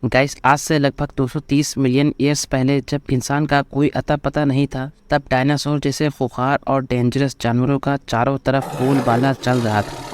Guys, आज से लगभग 230 मिलियन ईयर्स पहले जब इंसान का कोई अता पता नहीं था, तब डायनासोर जैसे खुखार और डेंजरस जानवरों का चारों तरफ बोलबाला चल रहा था।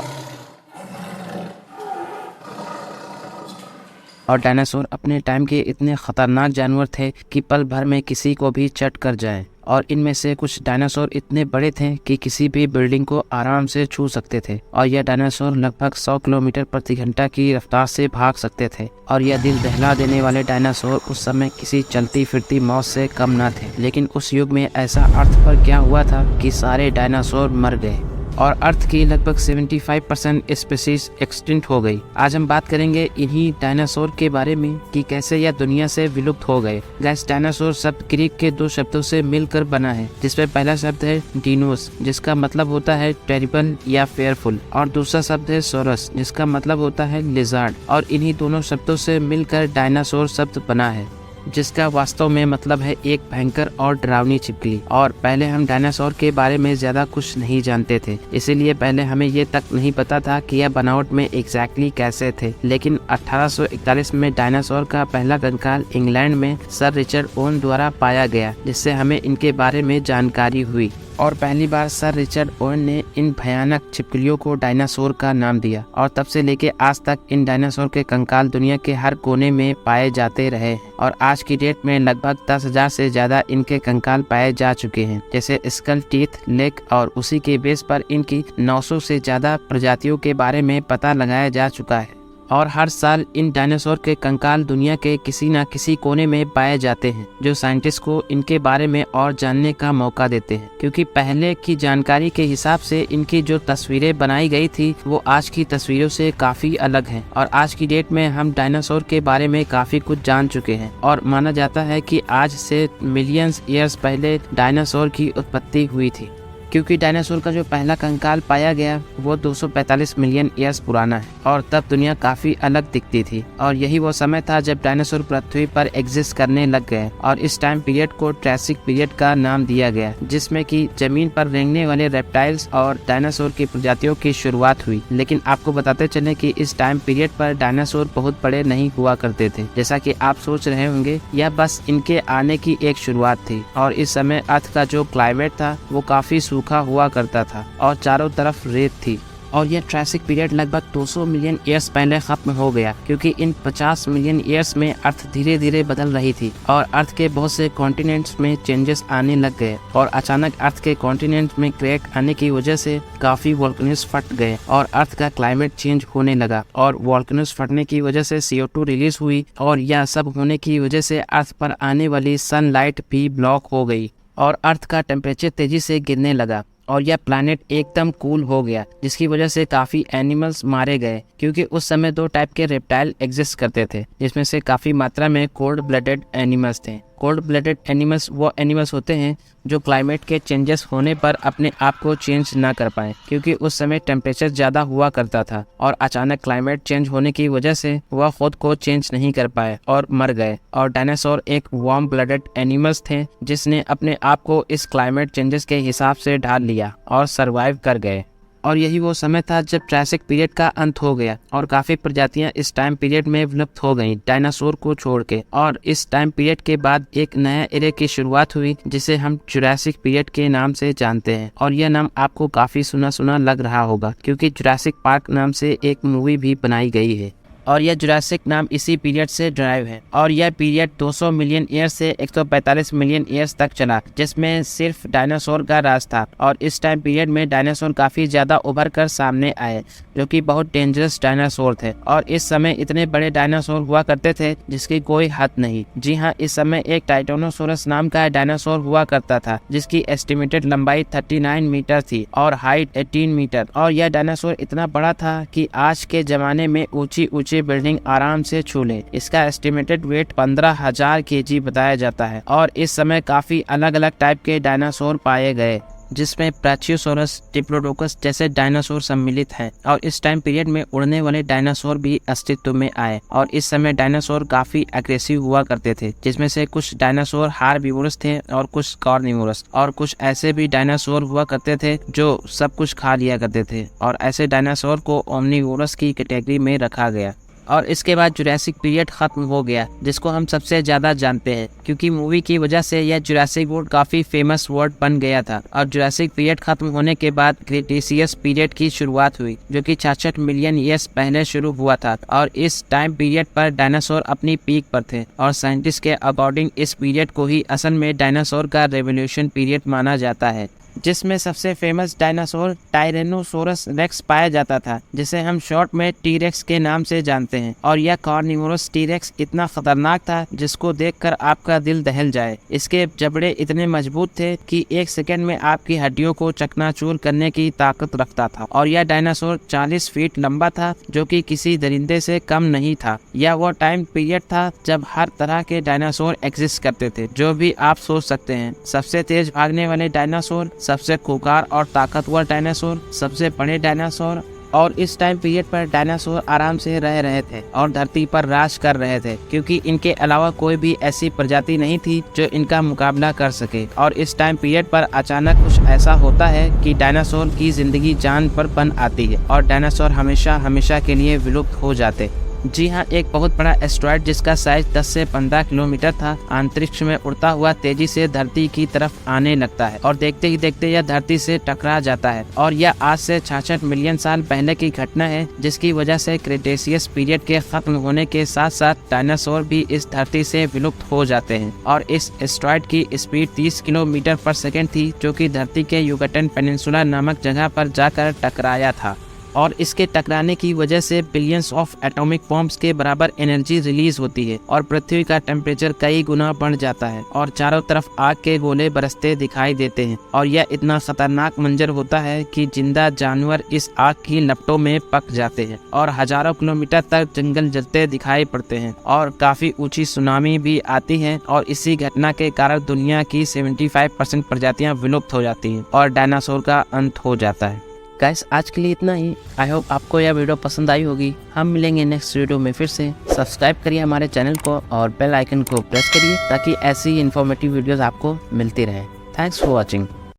और डायनासोर अपने टाइम के इतने खतरनाक जानवर थे कि पल भर में किसी को भी चट कर जाए। और इनमें से कुछ डायनासोर इतने बड़े थे कि किसी भी बिल्डिंग को आराम से छू सकते थे। और यह डायनासोर लगभग 100 किलोमीटर प्रति घंटा की रफ्तार से भाग सकते थे। और यह दिल दहला देने वाले डायनासोर उस समय किसी चलती फिरती मौत से कम न थे। लेकिन उस युग में ऐसा अर्थ पर क्या हुआ था कि सारे डायनासोर मर गए और अर्थ की लगभग 75% स्पीशीज एक्सटिंक्ट हो गई। आज हम बात करेंगे इन्हीं डायनासोर के बारे में कि कैसे यह दुनिया से विलुप्त हो गए। गाइस, डायनासोर शब्द ग्रीक के 2 शब्दों से मिलकर बना है, जिसमें पहला शब्द है डीनोस, जिसका मतलब होता है टेरिबल या फेयरफुल, और दूसरा शब्द है सोरस, जिसका मतलब होता है लिजार्ड। और इन्हीं दोनों शब्दों से मिलकर डायनासोर शब्द बना है, जिसका वास्तव में मतलब है एक भयंकर और डरावनी छिपकली। और पहले हम डायनासोर के बारे में ज्यादा कुछ नहीं जानते थे, इसीलिए पहले हमें ये तक नहीं पता था कि यह बनावट में एग्जैक्टली कैसे थे। लेकिन 1841 में डायनासोर का पहला कंकाल इंग्लैंड में सर रिचर्ड ओवन द्वारा पाया गया, जिससे हमें इनके बारे में जानकारी हुई। और पहली बार सर रिचर्ड ओवन ने इन भयानक छिपकलियों को डायनासोर का नाम दिया। और तब से लेके आज तक इन डायनासोर के कंकाल दुनिया के हर कोने में पाए जाते रहे। और आज की डेट में लगभग 10,000 से ज्यादा इनके कंकाल पाए जा चुके हैं, जैसे स्कल, टीथ, लेग, और उसी के बेस पर इनकी 900 से ज्यादा प्रजातियों के बारे में पता लगाया जा चुका है। और हर साल इन डायनासोर के कंकाल दुनिया के किसी न किसी कोने में पाए जाते हैं, जो साइंटिस्ट को इनके बारे में और जानने का मौका देते हैं। क्योंकि पहले की जानकारी के हिसाब से इनकी जो तस्वीरें बनाई गई थी वो आज की तस्वीरों से काफी अलग हैं। और आज की डेट में हम डायनासोर के बारे में काफी कुछ जान चुके हैं। और माना जाता है कि आज से मिलियंस ईयर्स पहले डायनासोर की उत्पत्ति हुई थी। क्योंकि डायनासोर का जो पहला कंकाल पाया गया वो 245 मिलियन ईयर्स पुराना है, और तब दुनिया काफी अलग दिखती थी। और यही वो समय था जब डायनासोर पृथ्वी पर एग्जिस्ट करने लग गए। और इस टाइम पीरियड को ट्रैसिक पीरियड का नाम दिया गया, जिसमें कि जमीन पर रेंगने वाले रेप्टाइल्स और डायनासोर की प्रजातियों की शुरुआत हुई। लेकिन आपको बताते चले कि इस टाइम पीरियड पर डायनासोर बहुत बड़े नहीं हुआ करते थे, जैसा कि आप सोच रहे होंगे। यह बस इनके आने की एक शुरुआत थी। और इस समय अर्थ का जो क्लाइमेट था वो काफी सूखा हुआ करता था और चारों तरफ रेत थी। और यह ट्रैसिक पीरियड लगभग 200 मिलियन ईयर्स पहले खत्म हो गया, क्योंकि इन 50 मिलियन ईयर्स में अर्थ धीरे धीरे बदल रही थी और अर्थ के बहुत से कॉन्टिनेंट्स में चेंजेस आने लग गए। और अचानक अर्थ के कॉन्टिनेंट में क्रैक आने की वजह से काफी वोल्केनोज फट गए और अर्थ का क्लाइमेट चेंज होने लगा। और वोल्केनोज फटने की वजह से CO2 रिलीज हुई, और यह सब होने की वजह से अर्थ पर आने वाली सनलाइट भी ब्लॉक हो गई और अर्थ का टेम्परेचर तेजी से गिरने लगा। और यह प्लैनेट एकदम कूल हो गया, जिसकी वजह से काफी एनिमल्स मारे गए। क्योंकि उस समय 2 टाइप के रेप्टाइल एग्जिस्ट करते थे, जिसमें से काफी मात्रा में कोल्ड ब्लडेड एनिमल्स थे। कोल्ड ब्लडेड एनिमल्स वो एनिमल्स होते हैं जो क्लाइमेट के चेंजेस होने पर अपने आप को चेंज ना कर पाए, क्योंकि उस समय टेम्परेचर ज़्यादा हुआ करता था और अचानक क्लाइमेट चेंज होने की वजह से वह खुद को चेंज नहीं कर पाए और मर गए। और डायनासोर एक वार्म ब्लडेड एनिमल्स थे, जिसने अपने आप को इस क्लाइमेट चेंजेस के हिसाब से ढाल लिया और सरवाइव कर गए। और यही वो समय था जब ट्रैसिक पीरियड का अंत हो गया और काफी प्रजातियां इस टाइम पीरियड में विलुप्त हो गईं, डायनासोर को छोड़ के। और इस टाइम पीरियड के बाद एक नया एरे की शुरुआत हुई, जिसे हम जुरासिक पीरियड के नाम से जानते हैं। और यह नाम आपको काफी सुना सुना लग रहा होगा, क्योंकि जुरासिक पार्क नाम से एक मूवी भी बनाई गई है। और यह जुरासिक नाम इसी पीरियड से ड्राइव है। और यह पीरियड 200 मिलियन ईयर्स से 145 मिलियन ईयर्स तक चला, जिसमें सिर्फ डायनासोर का राज था। और इस टाइम पीरियड में डायनासोर काफी ज्यादा उभर कर सामने आए, जो कि बहुत डेंजरस डायनासोर थे। और इस समय इतने बड़े डायनासोर हुआ करते थे जिसकी कोई हद नहीं। जी हाँ, इस समय एक टाइटेनोसोरस नाम का डायनासोर हुआ करता था, जिसकी एस्टिमेटेड लंबाई 39 मीटर थी और हाइट 18 मीटर। और यह डायनासोर इतना बड़ा था कि आज के जमाने में ऊंची बिल्डिंग आराम से छू ले। इसका एस्टिमेटेड वेट 15,000 kg बताया जाता है। और इस समय काफी अलग अलग टाइप के डायनासोर पाए गए, जिसमें ब्राचियोसोरस, डिप्लोडोकस जैसे डायनासोर सम्मिलित हैं। और इस टाइम पीरियड में उड़ने वाले डायनासोर भी अस्तित्व में आए। और इस समय डायनासोर काफी एग्रेसिव हुआ करते थे, जिसमें से कुछ डायनासोर हार्बिवोरस थे और कुछ कार्निवोरस। और कुछ ऐसे भी डायनासोर हुआ करते थे जो सब कुछ खा लिया करते थे। और ऐसे डायनासोर को ओमनिवोरस की कैटेगरी में रखा गया। और इसके बाद जुरासिक पीरियड खत्म हो गया, जिसको हम सबसे ज्यादा जानते हैं, क्योंकि मूवी की वजह से यह जुरासिक वर्ल्ड काफी फेमस वर्ड बन गया था। और जुरासिक पीरियड खत्म होने के बाद क्रेटेशियस पीरियड की शुरुआत हुई, जो कि 66 मिलियन ईयर्स पहले शुरू हुआ था। और इस टाइम पीरियड पर डायनासोर अपनी पीक पर थे, और साइंटिस्ट के अकॉर्डिंग इस पीरियड को ही असल में डायनासोर का रेवोल्यूशन पीरियड माना जाता है, जिसमें सबसे फेमस डायनासोर टायरेनोसोरस रेक्स पाया जाता था, जिसे हम शॉर्ट में टी-रेक्स के नाम से जानते हैं। और यह कार्निवोरस टी-रेक्स इतना खतरनाक था जिसको देखकर आपका दिल दहल जाए। इसके जबड़े इतने मजबूत थे कि 1 सेकंड में आपकी हड्डियों को चकनाचूर करने की ताकत रखता था। और यह डायनासोर 40 फीट लंबा था, जो कि किसी दरिंदे से कम नहीं था। यह वो टाइम पीरियड था जब हर तरह के डायनासोर एग्जिस्ट करते थे, जो भी आप सोच सकते हैं। सबसे तेज भागने वाले डायनासोर, सबसे खूंखार और ताकतवर डायनासोर, सबसे बड़े डायनासोर। और इस टाइम पीरियड पर डायनासोर आराम से रह रहे थे और धरती पर राज कर रहे थे, क्योंकि इनके अलावा कोई भी ऐसी प्रजाति नहीं थी जो इनका मुकाबला कर सके। और इस टाइम पीरियड पर अचानक कुछ ऐसा होता है कि डायनासोर की जिंदगी जान पर बन आती है और डायनासोर हमेशा हमेशा के लिए विलुप्त हो जाते। जी हाँ, एक बहुत बड़ा एस्ट्रॉयड जिसका साइज 10 से 15 किलोमीटर था, अंतरिक्ष में उड़ता हुआ तेजी से धरती की तरफ आने लगता है और देखते ही देखते यह धरती से टकरा जाता है। और यह आज से 66 मिलियन साल पहले की घटना है, जिसकी वजह से क्रेटेशियस पीरियड के खत्म होने के साथ साथ डायनासोर भी इस धरती से विलुप्त हो जाते हैं। और इस एस्ट्रॉयड की स्पीड 30 किलोमीटर पर सेकेंड थी, जो कि धरती के युकाटन पेनिनसुला नामक जगह पर जाकर टकराया था। और इसके टकराने की वजह से बिलियंस ऑफ एटॉमिक बॉम्ब्स के बराबर एनर्जी रिलीज होती है और पृथ्वी का टेम्परेचर कई गुना बढ़ जाता है और चारों तरफ आग के गोले बरसते दिखाई देते हैं। और यह इतना खतरनाक मंजर होता है कि जिंदा जानवर इस आग की लपटों में पक जाते हैं और हजारों किलोमीटर तक जंगल जलते दिखाई पड़ते हैं और काफी ऊंची सुनामी भी आती है। और इसी घटना के कारण दुनिया की 75% प्रजातियां विलुप्त हो जाती हैं और डायनासोर का अंत हो जाता है। गाइस, आज के लिए इतना ही। आई होप आपको यह वीडियो पसंद आई होगी। हम मिलेंगे नेक्स्ट वीडियो में फिर से। सब्सक्राइब करिए हमारे चैनल को और बेल आइकन को प्रेस करिए ताकि ऐसी इन्फॉर्मेटिव वीडियोस आपको मिलती रहे। Thanks for watching.